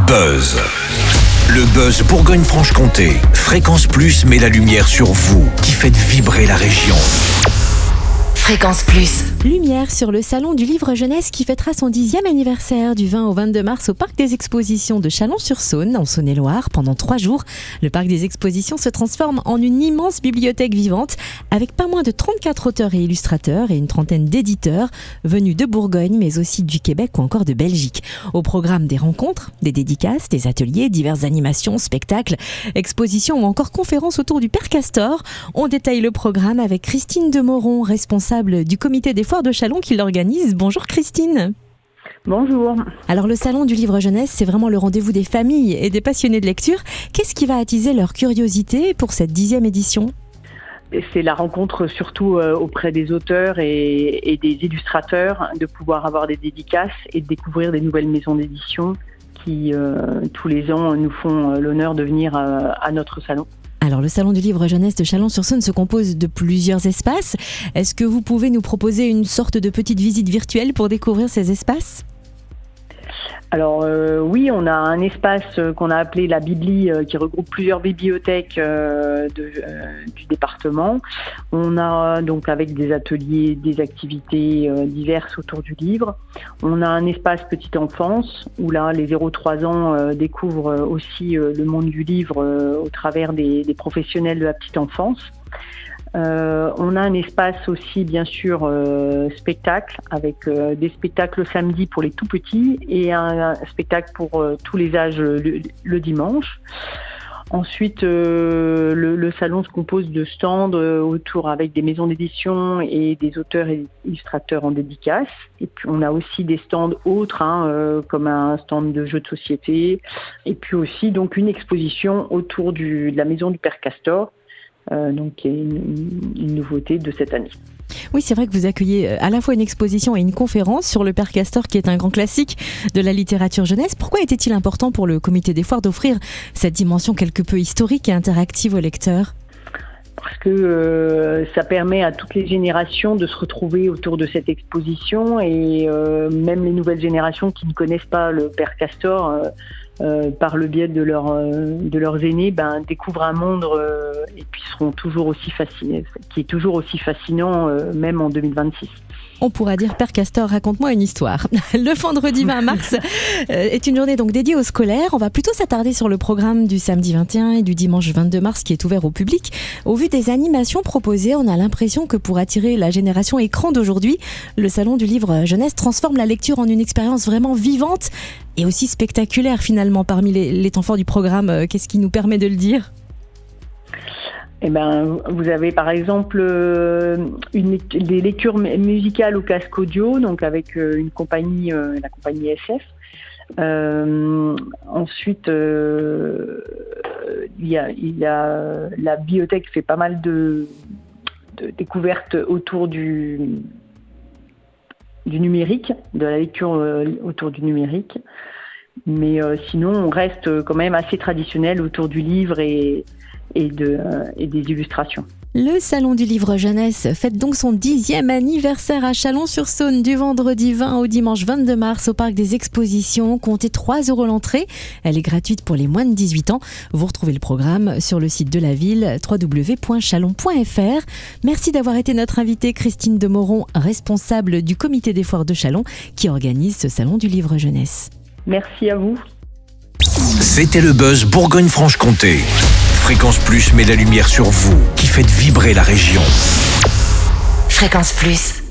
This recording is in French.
Buzz. Le buzz Bourgogne-Franche-Comté. Fréquence Plus met la lumière sur vous qui faites vibrer la région. Fréquence Plus. Lumière sur le Salon du Livre Jeunesse qui fêtera son 10e anniversaire du 20 au 22 mars au Parc des Expositions de Chalon-sur-Saône, en Saône-et-Loire. Pendant 3 jours, le Parc des Expositions se transforme en une immense bibliothèque vivante avec pas moins de 34 auteurs et illustrateurs et une trentaine d'éditeurs venus de Bourgogne, mais aussi du Québec ou encore de Belgique. Au programme des rencontres, des dédicaces, des ateliers, diverses animations, spectacles, expositions ou encore conférences autour du Père Castor. On détaille le programme avec Christine Demoron, responsable du comité des foires de Chalon qui l'organise. Bonjour Christine. Bonjour. Alors le Salon du Livre Jeunesse, c'est vraiment le rendez-vous des familles et des passionnés de lecture. Qu'est-ce qui va attiser leur curiosité pour cette 10e édition ? C'est la rencontre surtout auprès des auteurs et des illustrateurs, de pouvoir avoir des dédicaces et de découvrir des nouvelles maisons d'édition qui, tous les ans, nous font l'honneur de venir à notre salon. Alors, le Salon du Livre Jeunesse de Chalon-sur-Saône se compose de plusieurs espaces. Est-ce que vous pouvez nous proposer une sorte de petite visite virtuelle pour découvrir ces espaces ? Alors oui, on a un espace qu'on a appelé la Bibli qui regroupe plusieurs bibliothèques du département. On a donc avec des ateliers, des activités diverses autour du livre. On a un espace petite enfance où là les 0-3 ans découvrent aussi le monde du livre au travers des professionnels de la petite enfance. On a un espace aussi bien sûr spectacle avec des spectacles le samedi pour les tout petits et un spectacle pour tous les âges le dimanche. Ensuite, le salon se compose de stands autour avec des maisons d'édition et des auteurs et illustrateurs en dédicace. Et puis on a aussi des stands autres, comme un stand de jeux de société. Et puis aussi donc une exposition autour de la maison du Père Castor. Donc qui est une nouveauté de cette année. Oui, c'est vrai que vous accueillez à la fois une exposition et une conférence sur le Père Castor qui est un grand classique de la littérature jeunesse. Pourquoi était-il important pour le comité des foires d'offrir cette dimension quelque peu historique et interactive aux lecteurs ? Parce que ça permet à toutes les générations de se retrouver autour de cette exposition et même les nouvelles générations qui ne connaissent pas le Père Castor par le biais de leurs aînés découvrent un monde et puis seront toujours aussi fascinés, qui est toujours aussi fascinant même en 2026. On pourra dire Père Castor, raconte-moi une histoire. Le vendredi 20 mars est une journée donc dédiée aux scolaires. On va plutôt s'attarder sur le programme du samedi 21 et du dimanche 22 mars qui est ouvert au public. Au vu des animations proposées, on a l'impression que pour attirer la génération écran d'aujourd'hui, le Salon du Livre Jeunesse transforme la lecture en une expérience vraiment vivante et aussi spectaculaire finalement. Parmi les temps forts du programme, qu'est-ce qui nous permet de le dire ? Vous avez par exemple des lectures musicales au casque audio, donc avec une compagnie, la compagnie SF. Ensuite, il y a la bibliothèque fait pas mal de découvertes autour du numérique, de la lecture autour du numérique. Mais sinon, on reste quand même assez traditionnel autour du livre et des illustrations. Le Salon du Livre Jeunesse fête donc son 10e anniversaire à Chalon-sur-Saône du vendredi 20 au dimanche 22 mars au Parc des Expositions. Comptez 3 € l'entrée. Elle est gratuite pour les moins de 18 ans. Vous retrouvez le programme sur le site de la ville www.chalon.fr. Merci d'avoir été notre invitée Christine Demoron, responsable du comité des foires de Chalon qui organise ce Salon du Livre Jeunesse. Merci à vous. C'était le buzz Bourgogne-Franche-Comté. Fréquence Plus met la lumière sur vous qui faites vibrer la région. Fréquence Plus.